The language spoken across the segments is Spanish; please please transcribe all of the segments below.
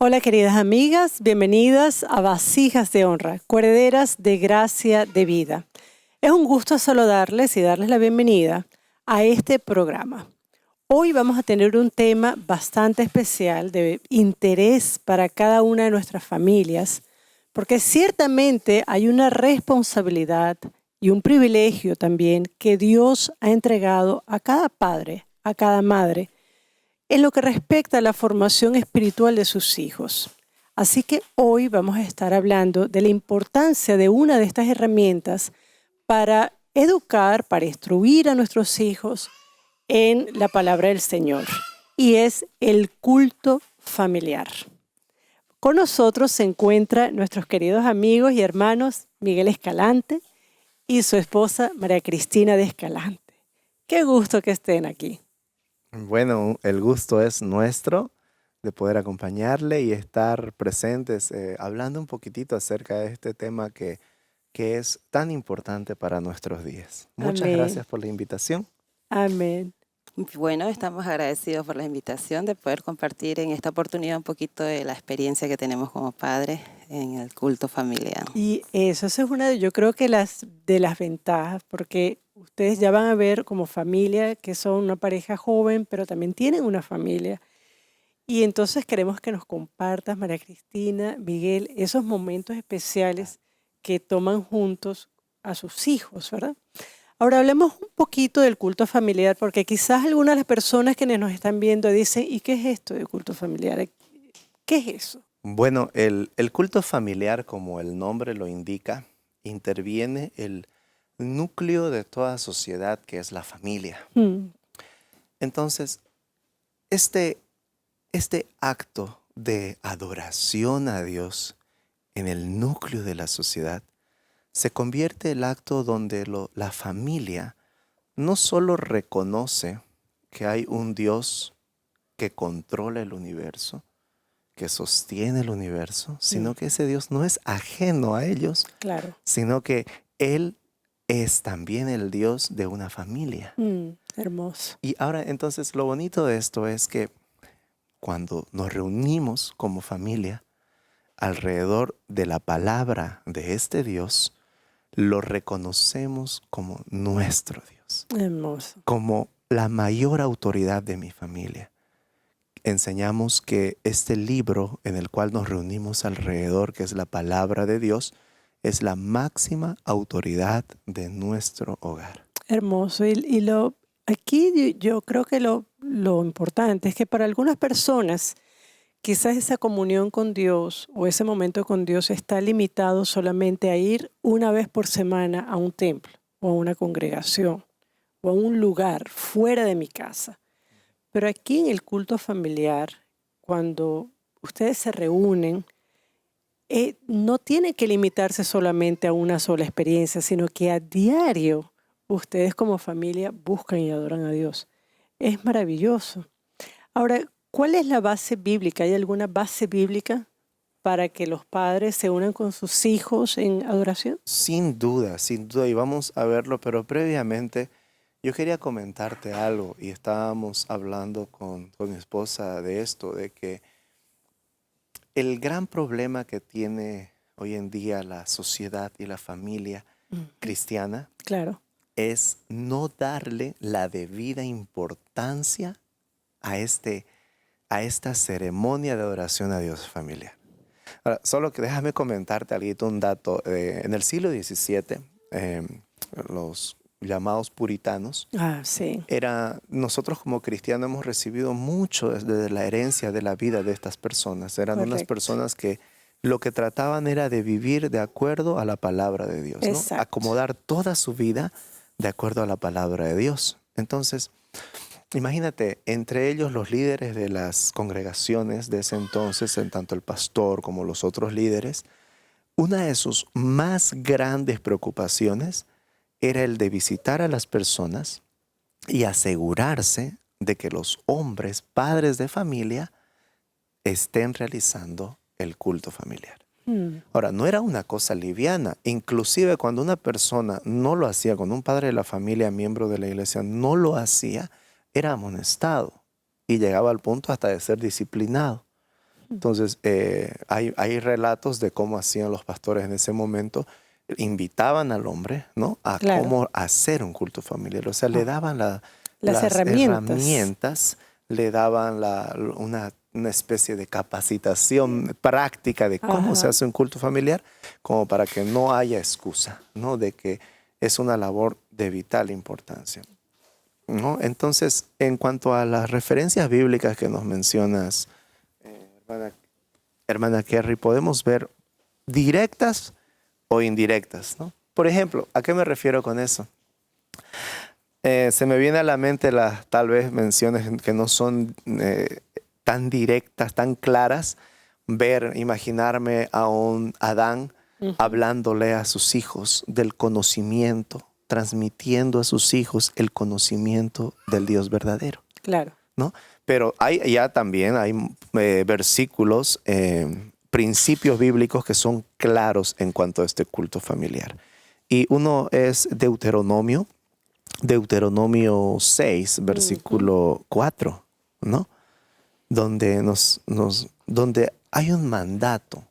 Hola queridas amigas, bienvenidas a Vasijas de Honra, herederas de gracia de vida. Es un gusto saludarles y darles la bienvenida a este programa. Hoy vamos a tener un tema bastante especial de interés para cada una de nuestras familias, porque ciertamente hay una responsabilidad y un privilegio también que Dios ha entregado a cada padre, a cada madre, en lo que respecta a la formación espiritual de sus hijos. Así que hoy vamos a estar hablando de la importancia de una de estas herramientas para educar, para instruir a nuestros hijos en la palabra del Señor, y es el culto familiar. Con nosotros se encuentran nuestros queridos amigos y hermanos Miguel Escalante y su esposa María Cristina de Escalante. Qué gusto que estén aquí. Bueno, el gusto es nuestro de poder acompañarle y estar presentes hablando un poquitito acerca de este tema que es tan importante para nuestros días. Muchas Amén. gracias por la invitación. Amén. Bueno, estamos agradecidos por la invitación de poder compartir en esta oportunidad un poquito de la experiencia que tenemos como padres en el culto familiar. Y eso es una, yo creo que de las ventajas, porque ustedes ya van a ver como familia que son una pareja joven, pero también tienen una familia. Y entonces queremos que nos compartas, María Cristina, Miguel, esos momentos especiales que toman juntos a sus hijos, ¿verdad? Ahora hablemos un poquito del culto familiar, porque quizás algunas de las personas que nos están viendo dicen, ¿y qué es esto de culto familiar? ¿Qué es eso? Bueno, el culto familiar, como el nombre lo indica, interviene el núcleo de toda sociedad que es la familia. Mm, Entonces, este, este acto de adoración a Dios en el núcleo de la sociedad se convierte el acto donde la familia no solo reconoce que hay un Dios que controla el universo, que sostiene el universo, mm, sino que ese Dios no es ajeno a ellos, claro. sino que Él es también el Dios de una familia. Hermoso. Y ahora entonces lo bonito de esto es que cuando nos reunimos como familia alrededor de la palabra de este Dios, lo reconocemos como nuestro Dios, Hermoso. como la mayor autoridad de mi familia. Enseñamos que este libro en el cual nos reunimos alrededor, que es la palabra de Dios, es la máxima autoridad de nuestro hogar. Hermoso. Aquí yo creo que lo importante es que para algunas personas quizás esa comunión con Dios o ese momento con Dios está limitado solamente a ir una vez por semana a un templo o a una congregación o a un lugar fuera de mi casa. Pero aquí en el culto familiar, cuando ustedes se reúnen, no tiene que limitarse solamente a una sola experiencia, sino que a diario ustedes como familia buscan y adoran a Dios. Es maravilloso. Ahora, ¿cuál es la base bíblica? ¿Hay alguna base bíblica para que los padres se unan con sus hijos en adoración? Sin duda, y vamos a verlo, pero previamente yo quería comentarte algo y estábamos hablando con mi esposa de esto, de que el gran problema que tiene hoy en día la sociedad y la familia Ujú. cristiana Claro. es no darle la debida importancia a, a esta ceremonia de adoración a Dios familiar. Ahora, solo que déjame comentarte algo, un dato. En el siglo XVII, los llamados puritanos, Ah, sí, nosotros como cristianos hemos recibido mucho desde la herencia de la vida de estas personas. Eran unas correcto. personas que lo que trataban era de vivir de acuerdo a la palabra de Dios, ¿no? Exacto. Acomodar toda su vida de acuerdo a la palabra de Dios. Entonces, imagínate, entre ellos los líderes de las congregaciones de ese entonces, en tanto el pastor como los otros líderes, una de sus más grandes preocupaciones era el de visitar a las personas y asegurarse de que los hombres, padres de familia, estén realizando el culto familiar. Mm, Ahora, no era una cosa liviana. Inclusive cuando una persona no lo hacía, cuando un padre de la familia, miembro de la iglesia, no lo hacía, era amonestado y llegaba al punto hasta de ser disciplinado. Entonces, hay relatos de cómo hacían los pastores en ese momento. Invitaban al hombre, ¿no?, a Claro. cómo hacer un culto familiar. O sea, le daban Las las herramientas. le daban una especie de capacitación práctica de cómo se Ajá. hace un culto familiar, como para que no haya excusa, ¿no?, de que es una labor de vital importancia, ¿no? Entonces, en cuanto a las referencias bíblicas que nos mencionas, hermana Kerry, podemos ver directas o indirectas, ¿no? Por ejemplo, ¿a qué me refiero con eso? Se me viene a la mente tal vez menciones que no son tan directas, tan claras. Imaginarme a un Adán hablándole a sus hijos del conocimiento, transmitiendo a sus hijos el conocimiento del Dios verdadero, Claro. ¿no? Pero también hay versículos, principios bíblicos que son claros en cuanto a este culto familiar. Y uno es Deuteronomio 6, versículo 4, ¿no? Donde donde hay un mandato.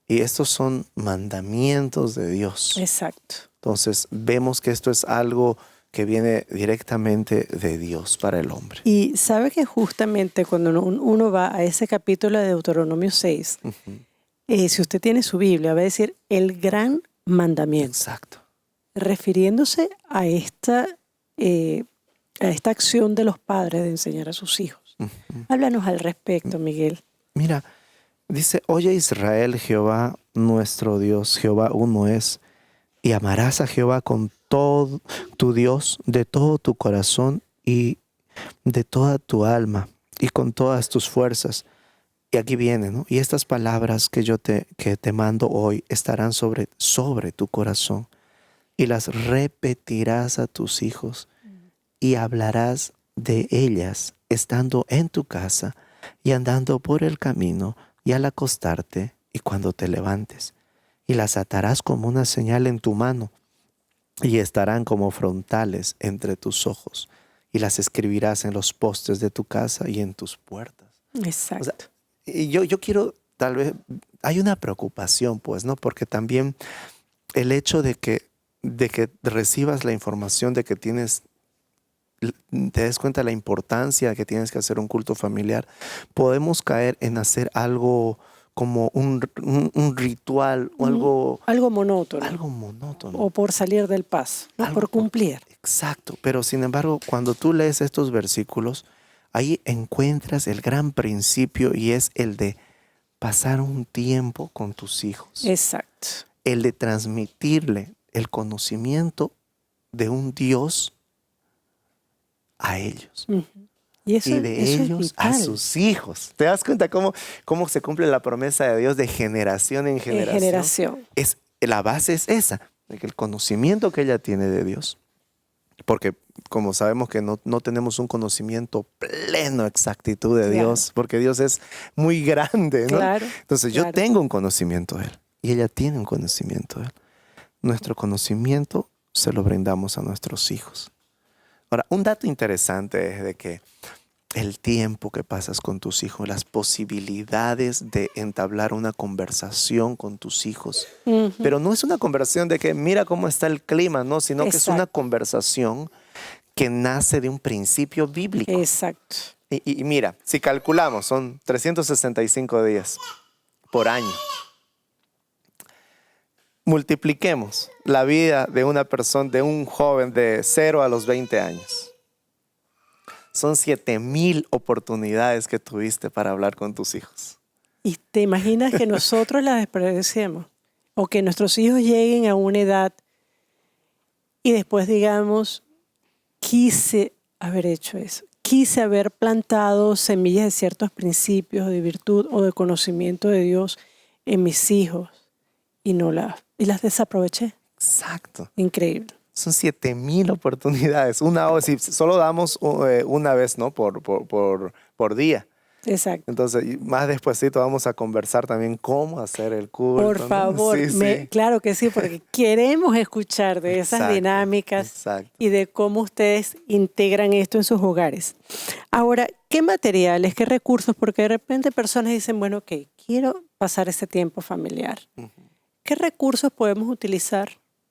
Y estos son mandamientos de Dios. Exacto. Entonces, vemos que esto es algo que viene directamente de Dios para el hombre. Y sabe que justamente cuando uno va a ese capítulo de Deuteronomio 6, si usted tiene su Biblia, va a decir el gran mandamiento, Exacto. refiriéndose a esta acción de los padres de enseñar a sus hijos. Háblanos al respecto, Miguel. Mira, dice, oye Israel, Jehová nuestro Dios, Jehová uno es, y amarás a Jehová con todo tu Dios, de todo tu corazón y de toda tu alma y con todas tus fuerzas. Y aquí viene, ¿no? Y estas palabras que te mando hoy estarán sobre tu corazón y las repetirás a tus hijos y hablarás de ellas estando en tu casa y andando por el camino y al acostarte y cuando te levantes. Y las atarás como una señal en tu mano y estarán como frontales entre tus ojos y las escribirás en los postes de tu casa y en tus puertas. Exacto. O sea, y yo quiero, tal vez, hay una preocupación, pues, ¿no? Porque también el hecho de que recibas la información de que te des cuenta de la importancia que tienes que hacer un culto familiar, podemos caer en hacer algo como un ritual o algo monótono. Algo monótono. O por salir del paso, ¿no? Por cumplir. Exacto. Pero sin embargo, cuando tú lees estos versículos, ahí encuentras el gran principio y es el de pasar un tiempo con tus hijos. Exacto. El de transmitirle el conocimiento de un Dios a ellos. Y de ellos a sus hijos. ¿Te das cuenta cómo se cumple la promesa de Dios de generación en generación? La base es esa, el conocimiento que ella tiene de Dios. Porque como sabemos que no tenemos un conocimiento pleno, exactitud de Dios, porque Dios es muy grande, ¿no? Claro, entonces yo tengo un conocimiento de Él y ella tiene un conocimiento de Él. Nuestro conocimiento se lo brindamos a nuestros hijos. Ahora, un dato interesante es de que el tiempo que pasas con tus hijos, las posibilidades de entablar una conversación con tus hijos. Pero no es una conversación de que mira cómo está el clima, no, sino que es una conversación que nace de un principio bíblico. Exacto. Y mira, si calculamos, son 365 días por año. Multipliquemos la vida de una persona, de un joven de 0 a los 20 años. Son 7,000 oportunidades que tuviste para hablar con tus hijos. ¿Y te imaginas que nosotros las desperdiciemos? O que nuestros hijos lleguen a una edad y después digamos, quise haber hecho eso. Quise haber plantado semillas de ciertos principios de virtud o de conocimiento de Dios en mis hijos y las desaproveché. Exacto. Increíble. Son 7,000 oportunidades. Si solo damos una vez, ¿no? por día. Exacto. Entonces, y más despuesito vamos a conversar también cómo hacer el culto, Por ¿no? favor, Sí, sí. claro que sí, porque queremos escuchar de esas Exacto, dinámicas exacto. y de cómo ustedes integran esto en sus hogares. Ahora, ¿qué materiales, qué recursos? Porque de repente personas dicen, bueno, ok, quiero pasar ese tiempo familiar. Ujú. ¿Qué recursos podemos utilizar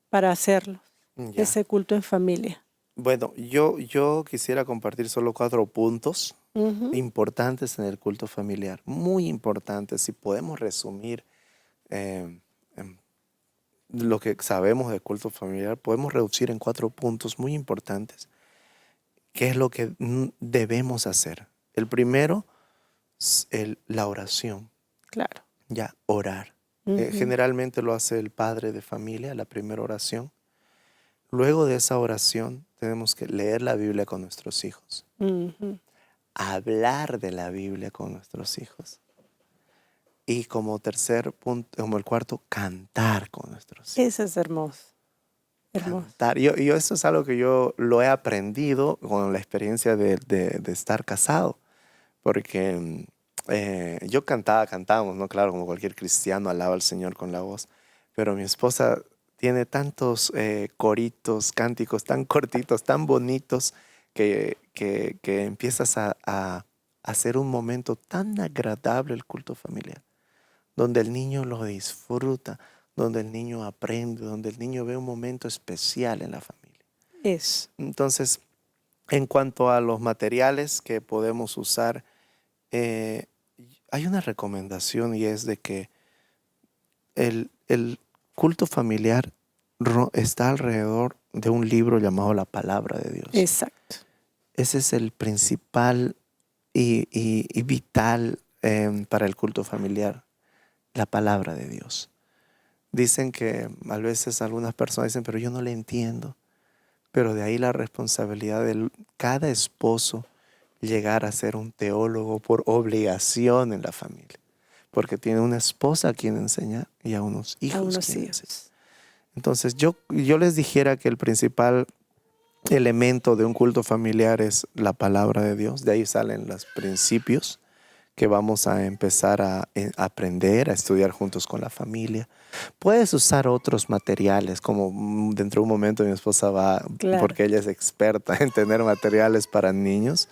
para hacerlo, Ya. ese culto en familia? Bueno, yo quisiera compartir solo 4 puntos Ujú. importantes en el culto familiar, muy importantes. Si podemos resumir eh, em, lo que sabemos del culto familiar, podemos reducir en 4 puntos muy importantes. ¿Qué es lo que debemos hacer? El primero es la oración, Claro. ya, orar. Ujú. Generalmente lo hace el padre de familia, la primera oración. Luego de esa oración, tenemos que leer la Biblia con nuestros hijos, Ujú. hablar de la Biblia con nuestros hijos. Y como tercer punto, como el cuarto, cantar con nuestros hijos. Eso es hermoso, hermoso. Cantar. Yo eso es algo que yo lo he aprendido con la experiencia de estar casado. Porque yo cantábamos, ¿no? Claro, como cualquier cristiano alaba al Señor con la voz. Pero mi esposa tiene tantos coritos, cánticos tan cortitos, tan bonitos, que empiezas a hacer un momento tan agradable el culto familiar, donde el niño lo disfruta, donde el niño aprende, donde el niño ve un momento especial en la familia. Eso. Entonces, en cuanto a los materiales que podemos usar, eh, hay una recomendación y es de que el culto familiar está alrededor de un libro llamado La Palabra de Dios. Exacto. Ese es el principal y vital para el culto familiar, la Palabra de Dios. Dicen que a veces algunas personas dicen, pero yo no le entiendo. Pero de ahí la responsabilidad de cada esposo llegar a ser un teólogo por obligación en la familia. Porque tiene una esposa a quien enseñar y a unos hijos A unos quien enseñar. hijos. Entonces yo les dijera que el principal elemento de un culto familiar es la palabra de Dios. De ahí salen los principios que vamos a empezar a aprender, a estudiar juntos con la familia. Puedes usar otros materiales, como dentro de un momento mi esposa va, Claro. porque ella es experta en tener materiales para niños,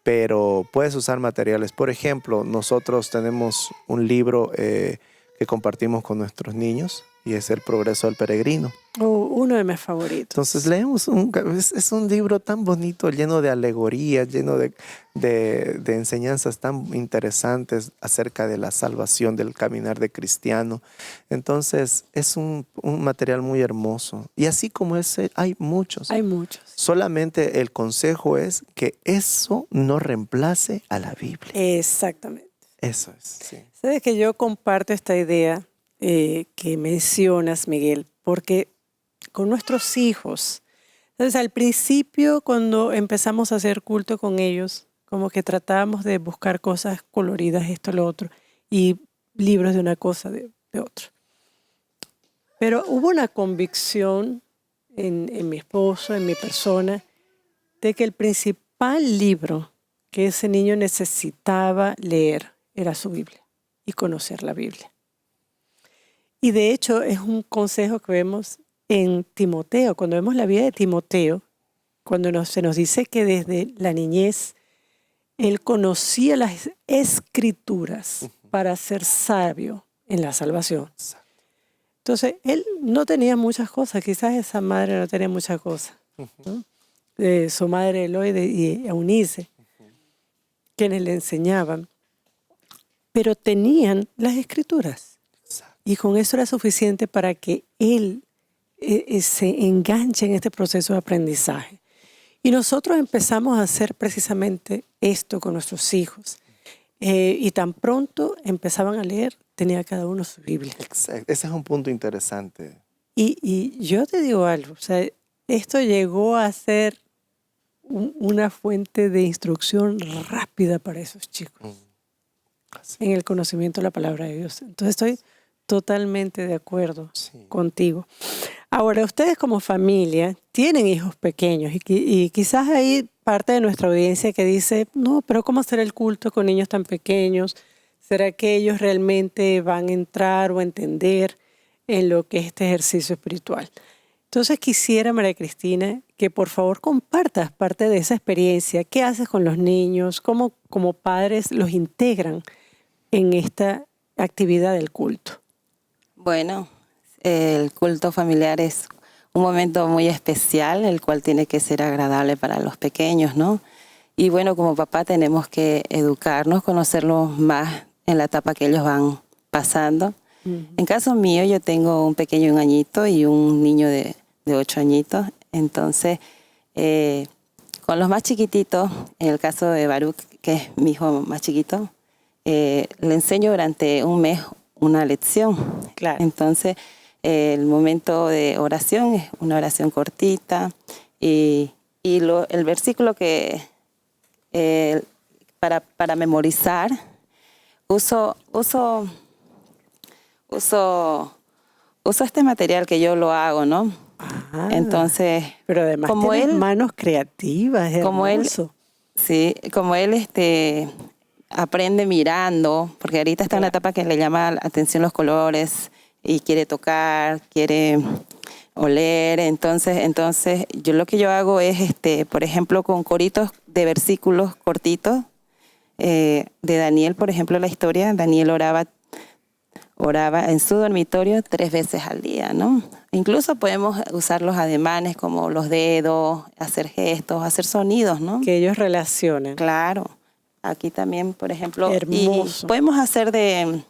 pero puedes usar materiales. Por ejemplo, nosotros tenemos un libro que compartimos con nuestros niños y es El Progreso del Peregrino. Uno de mis favoritos. Entonces leemos, es un libro tan bonito, lleno de alegorías, lleno de enseñanzas tan interesantes acerca de la salvación, del caminar de cristiano. Entonces es un material muy hermoso. Y así como ese, hay muchos. Hay muchos. Solamente el consejo es que eso no reemplace a la Biblia. Exactamente. Eso es, sí. Sabes que yo comparto esta idea que mencionas, Miguel, porque con nuestros hijos, entonces al principio cuando empezamos a hacer culto con ellos, como que tratábamos de buscar cosas coloridas, esto, lo otro, y libros de una cosa, de otro. Pero hubo una convicción en mi esposo, en mi persona, de que el principal libro que ese niño necesitaba leer era su Biblia y conocer la Biblia. Y de hecho es un consejo que vemos en Timoteo, cuando vemos la vida de Timoteo, cuando se nos dice que desde la niñez él conocía las escrituras para ser sabio en la salvación. Entonces él no tenía muchas cosas, quizás esa madre no tenía muchas cosas, ¿no? Su madre Eloide y Eunice, quienes le enseñaban, pero tenían las escrituras. Y con eso era suficiente para que él se enganche en este proceso de aprendizaje. Y nosotros empezamos a hacer precisamente esto con nuestros hijos. Y tan pronto empezaban a leer, tenía cada uno su Biblia. Exacto. Ese es un punto interesante. Y yo te digo algo, o sea, esto llegó a ser una fuente de instrucción rápida para esos chicos en el conocimiento de la palabra de Dios. Entonces estoy totalmente de acuerdo contigo. Ahora, ustedes como familia tienen hijos pequeños y quizás ahí parte de nuestra audiencia que dice, no, pero ¿cómo será el culto con niños tan pequeños? ¿Será que ellos realmente van a entrar o a entender en lo que es este ejercicio espiritual? Entonces quisiera, María Cristina, que por favor compartas parte de esa experiencia. ¿Qué haces con los niños? ¿Cómo como padres los integran en esta actividad del culto? Bueno, el culto familiar es un momento muy especial, el cual tiene que ser agradable para los pequeños, ¿no? Y bueno, como papá tenemos que educarnos, conocerlos más en la etapa que ellos van pasando. En caso mío, yo tengo un pequeño de 1 añito y un niño de 8 añitos. Entonces, con los más chiquititos, en el caso de Baruch, que es mi hijo más chiquito, le enseño durante un mes una lección. Claro. Entonces, el momento de oración es una oración cortita y el versículo que para memorizar uso este material que yo lo hago, ¿no? Entonces, pero además como tienes él, manos creativas, es como él, hermoso. sí, como él aprende mirando, porque ahorita está en una etapa que le llama la atención los colores y quiere tocar, quiere oler, entonces yo lo que yo hago es, por ejemplo, con coritos de versículos cortitos, de Daniel, por ejemplo, la historia, Daniel oraba en su dormitorio 3 veces al día, ¿no? Incluso podemos usar los ademanes como los dedos, hacer gestos, hacer sonidos, ¿no? Que ellos relacionen. Claro. Aquí también, por ejemplo, Hermoso. y podemos hacer de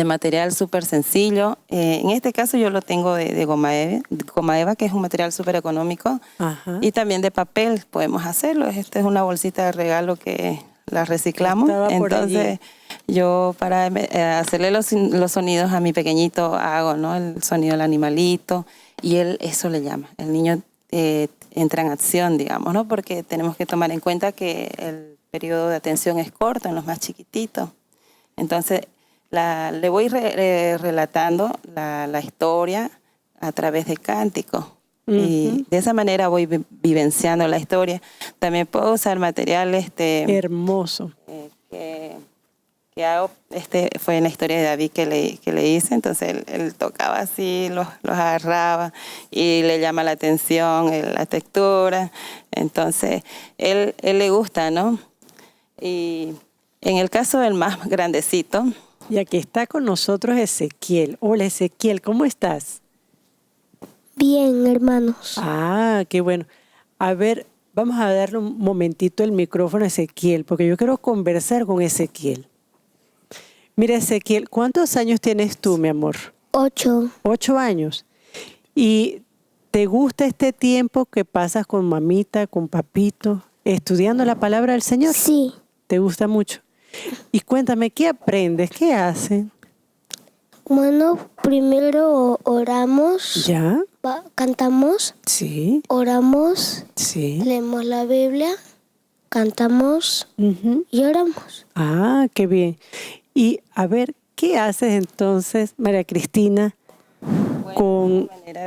material súper sencillo. En este caso yo lo tengo de goma eva, que es un material súper económico. Ajá. Y también de papel podemos hacerlo. Esta es una bolsita de regalo que la reciclamos. Estaba por Entonces yo para hacerle los sonidos a mi pequeñito hago, ¿no? El sonido del animalito y él eso le llama. El niño entra en acción, digamos, ¿no? Porque tenemos que tomar en cuenta que el periodo de atención es corto en los más chiquititos. Entonces le voy relatando la historia a través de cánticos. Y de esa manera voy vivenciando la historia. También puedo usar material hermoso. Que hago, fue en la historia de David que le hice. Entonces él tocaba así, los agarraba y le llama la atención la textura. Entonces él le gusta, ¿no? Y en el caso del más grandecito. Y aquí está con nosotros Ezequiel. Hola Ezequiel, ¿cómo estás? Bien, hermanos. Ah, qué bueno. A ver, vamos a darle un momentito el micrófono a Ezequiel, porque yo quiero conversar con Ezequiel. Mira, Ezequiel, ¿cuántos años tienes tú, mi amor? 8. 8 años. ¿Y te gusta este tiempo que pasas con mamita, con papito, estudiando la palabra del Señor? Sí. ¿Te gusta mucho? Y cuéntame, ¿qué aprendes? ¿Qué hacen? Bueno, primero oramos. ¿Ya? Cantamos. Sí. Oramos. Sí. Leemos la Biblia. Cantamos. Y oramos. Ah, qué bien. Y a ver, ¿qué haces entonces, María Cristina,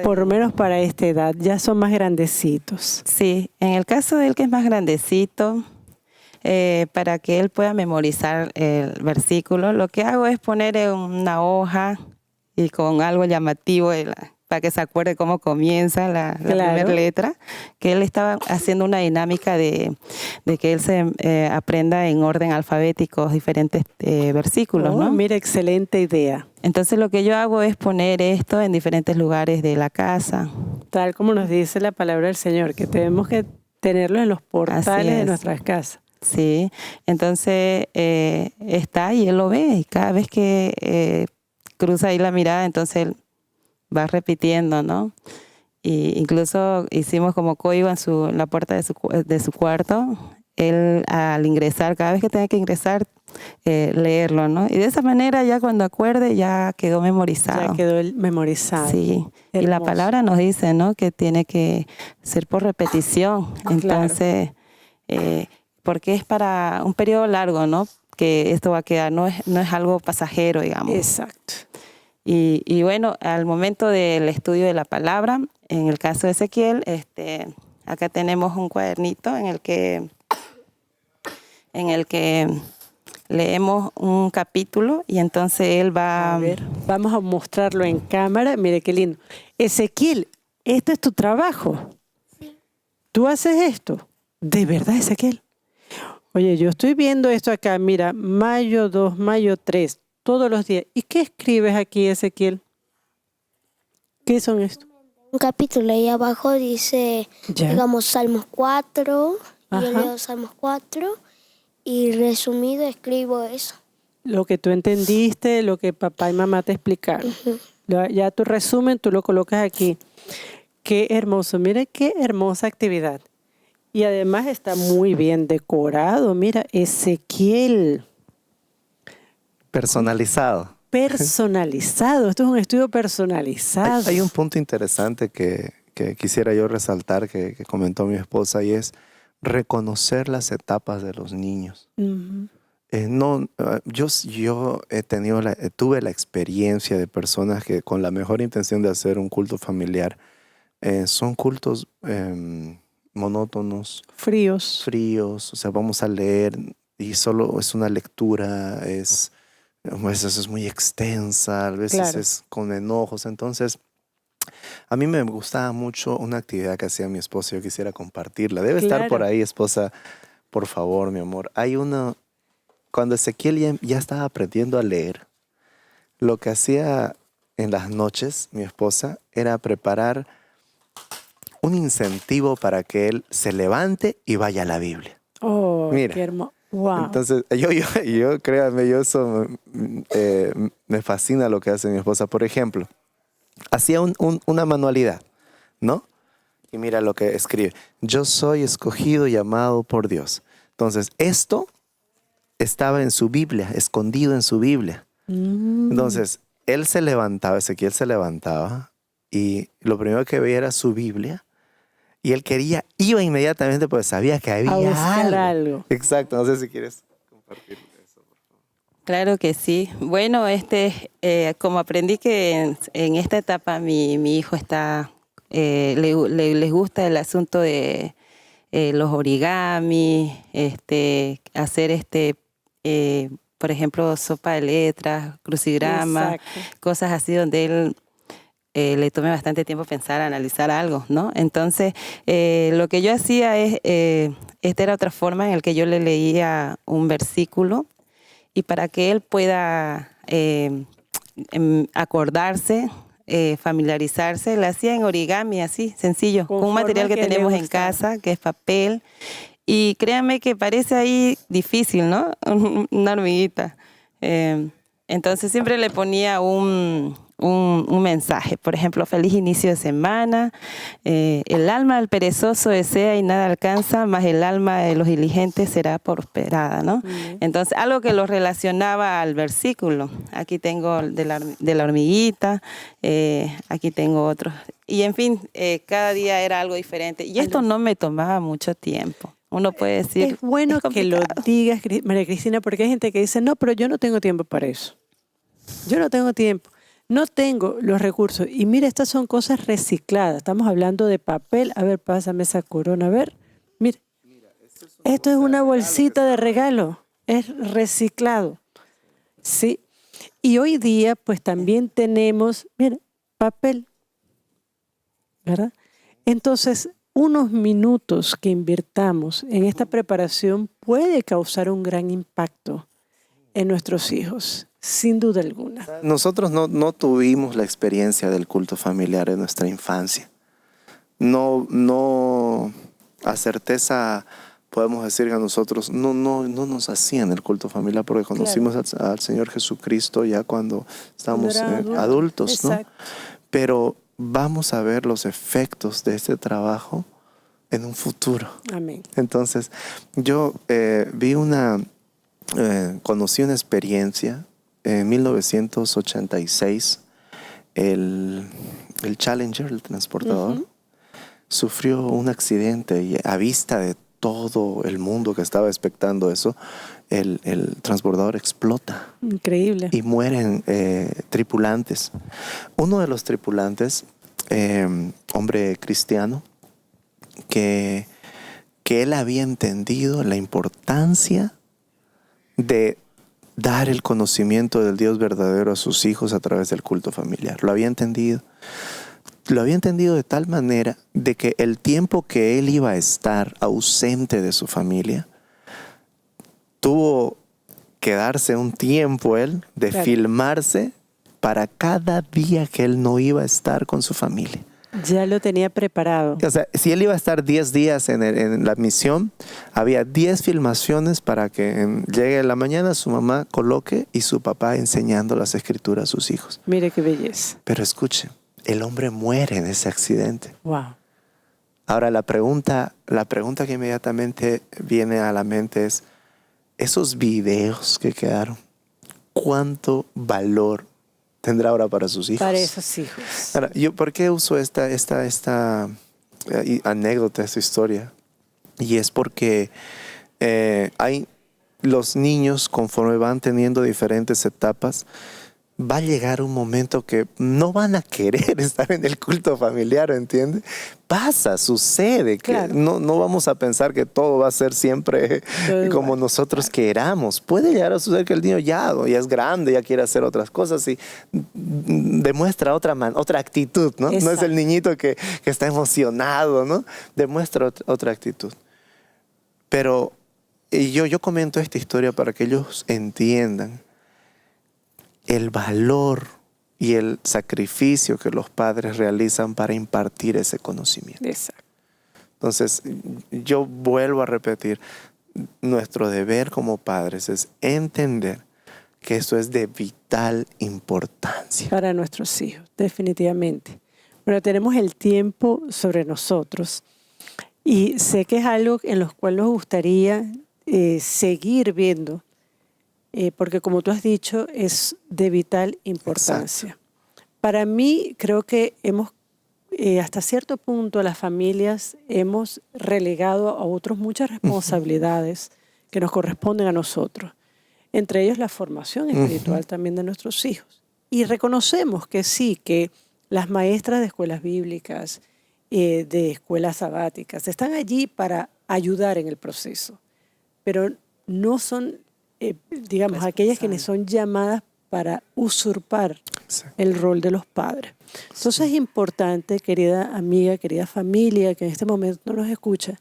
por lo menos para esta edad? Ya son más grandecitos. Sí, en el caso de él que es más grandecito, para que él pueda memorizar el versículo, lo que hago es poner en una hoja y con algo llamativo para que se acuerde cómo comienza la primera letra, que él estaba haciendo una dinámica de que él se aprenda en orden alfabético diferentes versículos, ¿no? Mira, excelente idea. Entonces lo que yo hago es poner esto en diferentes lugares de la casa. Tal como nos dice la palabra del Señor, que tenemos que tenerlo en los portales de nuestras casas. Sí, entonces está y él lo ve y cada vez que cruza ahí la mirada, entonces él va repitiendo, ¿no? Y incluso hicimos como código en la puerta de su cuarto, él al ingresar, cada vez que tenga que ingresar, leerlo, ¿no? Y de esa manera ya cuando acuerde ya quedó memorizado. Ya quedó memorizado. Sí, hermoso. Y la palabra nos dice, ¿no? Que tiene que ser por repetición. Entonces, porque es para un periodo largo, ¿no? Que esto va a quedar, no es algo pasajero, digamos. Exacto. Y bueno, al momento del estudio de la palabra, en el caso de Ezequiel, Acá tenemos un cuadernito en el que leemos un capítulo y entonces él va... A ver, vamos a mostrarlo en cámara. Mire qué lindo. Ezequiel, este es tu trabajo. Sí. ¿Tú haces esto? ¿De verdad, Ezequiel? Oye, yo estoy viendo esto acá. Mira, mayo 2, mayo 3, todos los días. ¿Y qué escribes aquí, Ezequiel? ¿Qué son estos? Un capítulo ahí abajo dice, Ya. digamos, Salmos 4. Ajá. Yo leo Salmos 4 y resumido escribo eso. Lo que tú entendiste, lo que papá y mamá te explicaron. Ya tu resumen, tú lo colocas aquí. Qué hermoso. Mire qué hermosa actividad. Y además está muy bien decorado. Mira, Ezequiel. Personalizado. Personalizado. Esto es un estudio personalizado. Hay un punto interesante que quisiera yo resaltar que comentó mi esposa y es reconocer las etapas de los niños. Ujú. Yo tuve la experiencia de personas que con la mejor intención de hacer un culto familiar son cultos monótonos, Fríos. fríos, o sea, vamos a leer y solo es una lectura, a veces es muy extensa, a veces Claro. es con enojos. Entonces, a mí me gustaba mucho una actividad que hacía mi esposa, yo quisiera compartirla. Debe estar por Claro. ahí, esposa, por favor, mi amor. Cuando Ezequiel ya estaba aprendiendo a leer, lo que hacía en las noches, mi esposa, era preparar un incentivo para que él se levante y vaya a la Biblia. Oh, Mira. qué hermoso. Wow. Entonces, yo créanme, eso me fascina lo que hace mi esposa. Por ejemplo, hacía una manualidad, ¿no? Y mira lo que escribe. Yo soy escogido y amado por Dios. Entonces, esto estaba en su Biblia, escondido en su Biblia. Entonces, Ezequiel se levantaba y lo primero que veía era su Biblia. Y él iba inmediatamente porque sabía que había A buscar algo. algo. Exacto, no sé si quieres compartir eso. Claro que sí. Bueno, como aprendí que en esta etapa mi hijo está, les gusta el asunto de los origamis, hacer por ejemplo, sopa de letras, crucigrama, Exacto. cosas así donde él le tome bastante tiempo pensar, analizar algo, ¿no? Entonces, lo que yo hacía esta era otra forma en la que yo le leía un versículo y para que él pueda acordarse, familiarizarse, le hacía en origami, así, sencillo, con un material que forma que le tenemos en gustaba. casa, que es papel. Y créanme que parece ahí difícil, ¿no? Una hormiguita. Entonces siempre le ponía un mensaje, por ejemplo, feliz inicio de semana, el alma del perezoso desea y nada alcanza, mas el alma de los diligentes será prosperada, ¿no? Entonces, algo que lo relacionaba al versículo. Aquí tengo de la hormiguita, aquí tengo otros. Y en fin, cada día era algo diferente. Y esto no me tomaba mucho tiempo. Uno puede decir, Es bueno es que lo complicado. digas, María Cristina, porque hay gente que dice, no, pero yo no tengo tiempo para eso. Yo no tengo tiempo. No tengo los recursos. Y mira, estas son cosas recicladas. Estamos hablando de papel. A ver, pásame esa corona. A ver, mira. Esto es una bolsita de regalo. Es reciclado. Sí. Y hoy día, pues también tenemos, mira, papel. ¿Verdad? Entonces, unos minutos que invirtamos en esta preparación puede causar un gran impacto en nuestros hijos, sin duda alguna. Nosotros no tuvimos la experiencia del culto familiar en nuestra infancia. No a certeza podemos decir que a nosotros no nos hacían el culto familiar porque conocimos al Señor Jesucristo ya cuando estábamos adultos, ¿no? Exacto. Pero vamos a ver los efectos de este trabajo en un futuro. Amén. Entonces, yo conocí una experiencia en 1986. El Challenger, el transportador, sufrió un accidente y a vista de todo el mundo que estaba expectando eso, el transportador explota. Increíble. Y mueren tripulantes. Uno de los tripulantes, hombre cristiano, que él había entendido la importancia de dar el conocimiento del Dios verdadero a sus hijos a través del culto familiar. Lo había entendido. Lo había entendido de tal manera de que el tiempo que él iba a estar ausente de su familia, tuvo que darse un tiempo él de filmarse para cada día que él no iba a estar con su familia. Ya lo tenía preparado. O sea, si él iba a estar 10 días en la misión, había 10 filmaciones para que llegue la mañana, su mamá coloque y su papá enseñando las escrituras a sus hijos. Mire qué belleza. Pero escuche, el hombre muere en ese accidente. Wow. Ahora la pregunta que inmediatamente viene a la mente es, esos videos que quedaron, ¿cuánto valor tendrá ahora para sus hijos? Para esos hijos. Ahora, ¿por qué uso esta anécdota, esta historia? Y es porque hay los niños, conforme van teniendo diferentes etapas, va a llegar un momento que no van a querer estar en el culto familiar, ¿entiendes? Pasa, sucede, que claro. no vamos a pensar que todo va a ser siempre como nosotros queramos. Puede llegar a suceder que el niño ya es grande, ya quiere hacer otras cosas y demuestra otra actitud, ¿no? Exacto. No es el niñito que está emocionado, ¿no? Demuestra otra actitud. Pero yo comento esta historia para que ellos entiendan el valor y el sacrificio que los padres realizan para impartir ese conocimiento. Exacto. Entonces, yo vuelvo a repetir, nuestro deber como padres es entender que esto es de vital importancia. Para nuestros hijos, definitivamente. Bueno, tenemos el tiempo sobre nosotros y sé que es algo en lo cual nos gustaría seguir viendo. Porque como tú has dicho, es de vital importancia. Exacto. Para mí, creo que hasta cierto punto, las familias hemos relegado a otros muchas responsabilidades que nos corresponden a nosotros. Entre ellos la formación espiritual también de nuestros hijos. Y reconocemos que sí, que las maestras de escuelas bíblicas, de escuelas sabáticas, están allí para ayudar en el proceso, pero no son digamos, aquellas quienes son llamadas para usurpar el rol de los padres. Entonces es importante, querida amiga, querida familia, que en este momento nos escucha,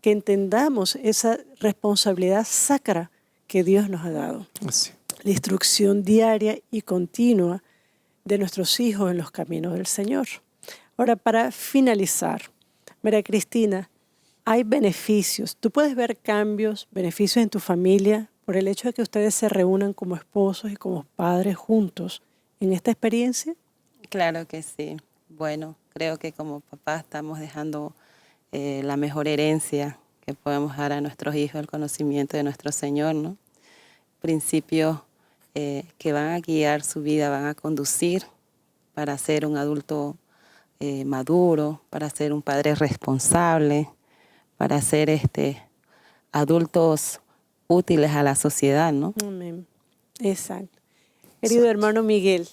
que entendamos esa responsabilidad sacra que Dios nos ha dado. Sí. La instrucción diaria y continua de nuestros hijos en los caminos del Señor. Ahora, para finalizar, María Cristina, hay beneficios. Tú puedes ver beneficios en tu familia por el hecho de que ustedes se reúnan como esposos y como padres juntos en esta experiencia. Claro que sí. Bueno, creo que como papás estamos dejando la mejor herencia que podemos dar a nuestros hijos, el conocimiento de nuestro Señor, ¿no? Principios que van a guiar su vida, van a conducir para ser un adulto maduro, para ser un padre responsable, para ser adultos útiles a la sociedad, ¿no? Amén. Exacto. Querido hermano Miguel,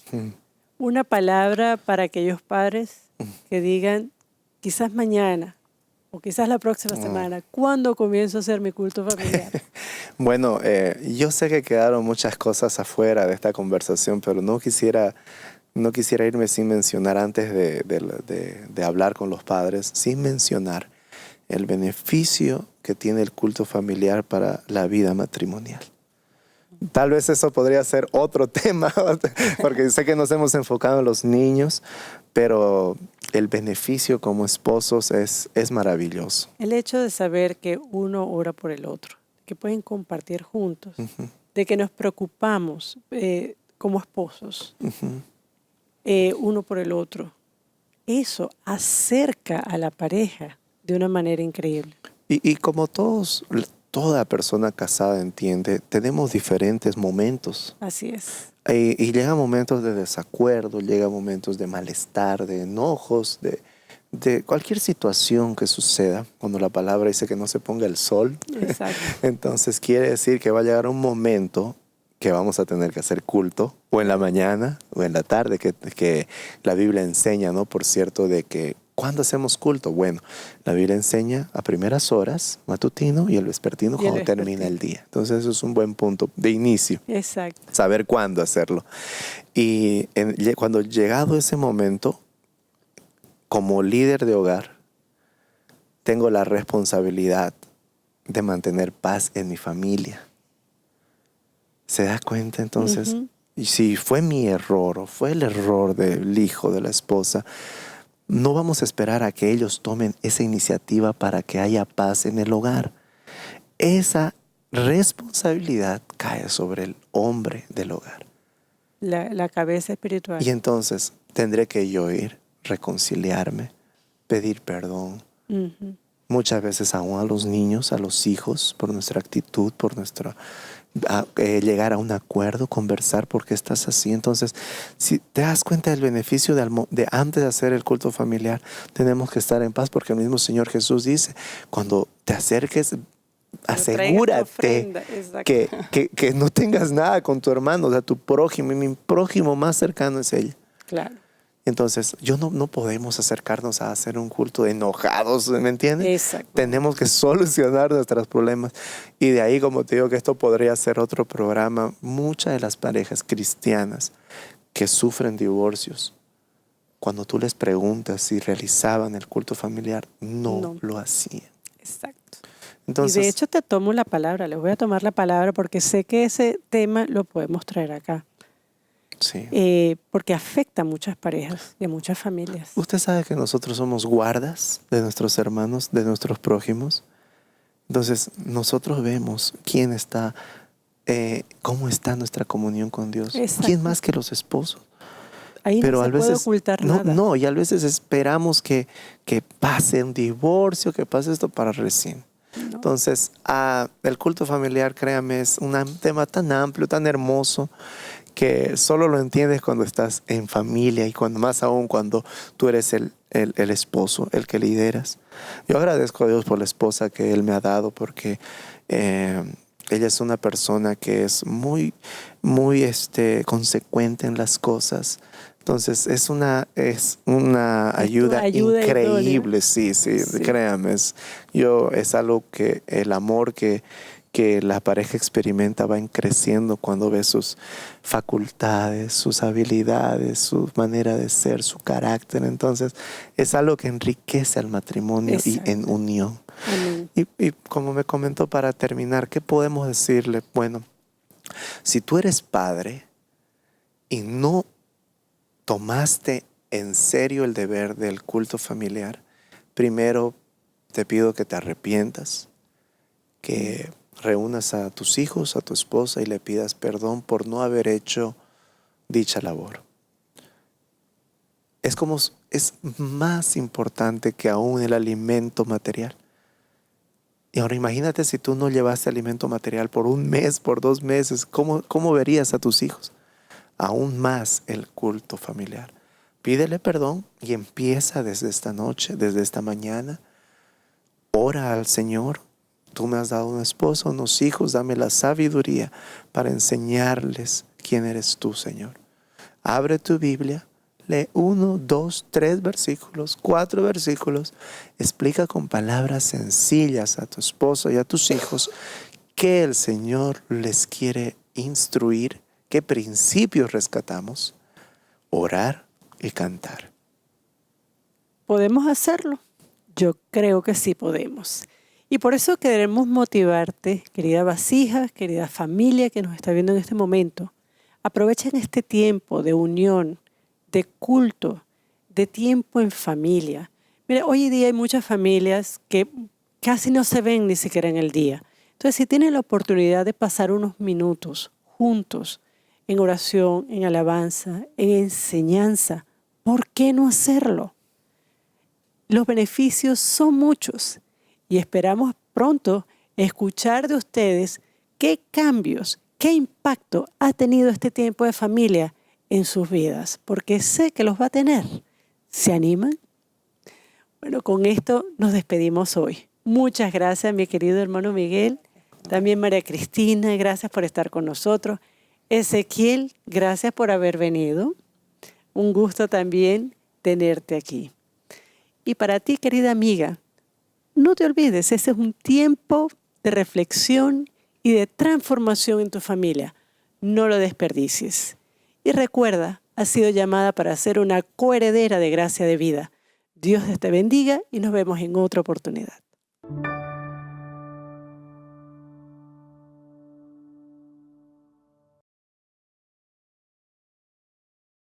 una palabra para aquellos padres que digan, quizás mañana o quizás la próxima semana, ¿cuándo comienzo a hacer mi culto familiar? Bueno, yo sé que quedaron muchas cosas afuera de esta conversación, pero no quisiera irme sin mencionar antes de hablar con los padres, sin mencionar el beneficio que tiene el culto familiar para la vida matrimonial. Tal vez eso podría ser otro tema, porque sé que nos hemos enfocado en los niños, pero el beneficio como esposos es maravilloso. El hecho de saber que uno ora por el otro, que pueden compartir juntos, de que nos preocupamos como esposos, uno por el otro, eso acerca a la pareja de una manera increíble. Y como toda persona casada entiende, tenemos diferentes momentos. Así es. Y llegan momentos de desacuerdo, llegan momentos de malestar, de enojos, de cualquier situación que suceda. Cuando la palabra dice que no se ponga el sol, Exacto. entonces quiere decir que va a llegar un momento que vamos a tener que hacer culto, o en la mañana o en la tarde, que la Biblia enseña, ¿no? Por cierto, de que ¿Cuándo hacemos culto? Bueno, la Biblia enseña a primeras horas, matutino, y el vespertino Y el cuando termina el día. Entonces eso es un buen punto de inicio, Exacto. saber cuándo hacerlo. Y cuando llegado ese momento, como líder de hogar, tengo la responsabilidad de mantener paz en mi familia. ¿Se da cuenta entonces? Ujú. Y si fue mi error o fue el error del hijo, de la esposa, no vamos a esperar a que ellos tomen esa iniciativa para que haya paz en el hogar. Esa responsabilidad cae sobre el hombre del hogar. La cabeza espiritual. Y entonces tendré que yo ir, reconciliarme, pedir perdón. Ujú. Muchas veces aún a los niños, a los hijos, por nuestra actitud, por nuestra llegar a un acuerdo, conversar por qué estás así. Entonces, si te das cuenta del beneficio de antes de hacer el culto familiar, tenemos que estar en paz, porque el mismo Señor Jesús dice, cuando te acerques, asegúrate que no tengas nada con tu hermano, o sea, tu prójimo, y mi prójimo más cercano es ella. Claro. Entonces, no podemos acercarnos a hacer un culto enojados, ¿me entiendes? Exacto. Tenemos que solucionar nuestros problemas. Y de ahí, como te digo, que esto podría ser otro programa. Muchas de las parejas cristianas que sufren divorcios, cuando tú les preguntas si realizaban el culto familiar, no lo hacían. Exacto. Entonces, y de hecho te tomo la palabra, les voy a tomar la palabra porque sé que ese tema lo podemos traer acá. sí. Porque afecta a muchas parejas y a muchas familias. Usted sabe que nosotros somos guardas de nuestros hermanos, de nuestros prójimos. Entonces, nosotros vemos quién está, cómo está nuestra comunión con Dios. Exacto. ¿Quién más que los esposos? Ahí Pero no se puede ocultar nada. No, y a veces esperamos que pase un divorcio, que pase esto para recién. No. Entonces, el culto familiar, créame, es un tema tan amplio, tan hermoso, que solo lo entiendes cuando estás en familia y más aún cuando tú eres el esposo, el que lideras. Yo agradezco a Dios por la esposa que Él me ha dado, porque ella es una persona que es muy, muy consecuente en las cosas. Entonces es una ayuda increíble, sí, créame. Es algo que el amor que la pareja experimenta va creciendo cuando ve sus facultades, sus habilidades, su manera de ser, su carácter. Entonces es algo que enriquece al matrimonio. Exacto. Y en unión. Amén. Y como me comentó, para terminar, ¿qué podemos decirle? Bueno, si tú eres padre y no tomaste en serio el deber del culto familiar, primero te pido que te arrepientas, que reúnas a tus hijos, a tu esposa y le pidas perdón por no haber hecho dicha labor. Es más importante que aún el alimento material. Y ahora imagínate si tú no llevaste alimento material por un mes, por 2 meses, ¿cómo verías a tus hijos? Aún más el culto familiar. Pídele perdón y empieza desde esta noche, desde esta mañana. Ora al Señor. Tú me has dado un esposo, unos hijos, dame la sabiduría para enseñarles quién eres tú, Señor. Abre tu Biblia, lee 1, 2, 3 versículos, 4 versículos. Explica con palabras sencillas a tu esposo y a tus hijos qué el Señor les quiere instruir, qué principios rescatamos. Orar y cantar. ¿Podemos hacerlo? Yo creo que sí podemos. Y por eso queremos motivarte, querida vasija, querida familia que nos está viendo en este momento. Aprovechen este tiempo de unión, de culto, de tiempo en familia. Mira, hoy en día hay muchas familias que casi no se ven ni siquiera en el día. Entonces, si tienen la oportunidad de pasar unos minutos juntos en oración, en alabanza, en enseñanza, ¿por qué no hacerlo? Los beneficios son muchos. Y esperamos pronto escuchar de ustedes qué cambios, qué impacto ha tenido este tiempo de familia en sus vidas, porque sé que los va a tener. ¿Se animan? Bueno, con esto nos despedimos hoy. Muchas gracias, mi querido hermano Miguel. También María Cristina, gracias por estar con nosotros. Ezequiel, gracias por haber venido. Un gusto también tenerte aquí. Y para ti, querida amiga, no te olvides, ese es un tiempo de reflexión y de transformación en tu familia. No lo desperdicies. Y recuerda, has sido llamada para ser una coheredera de gracia de vida. Dios te bendiga y nos vemos en otra oportunidad.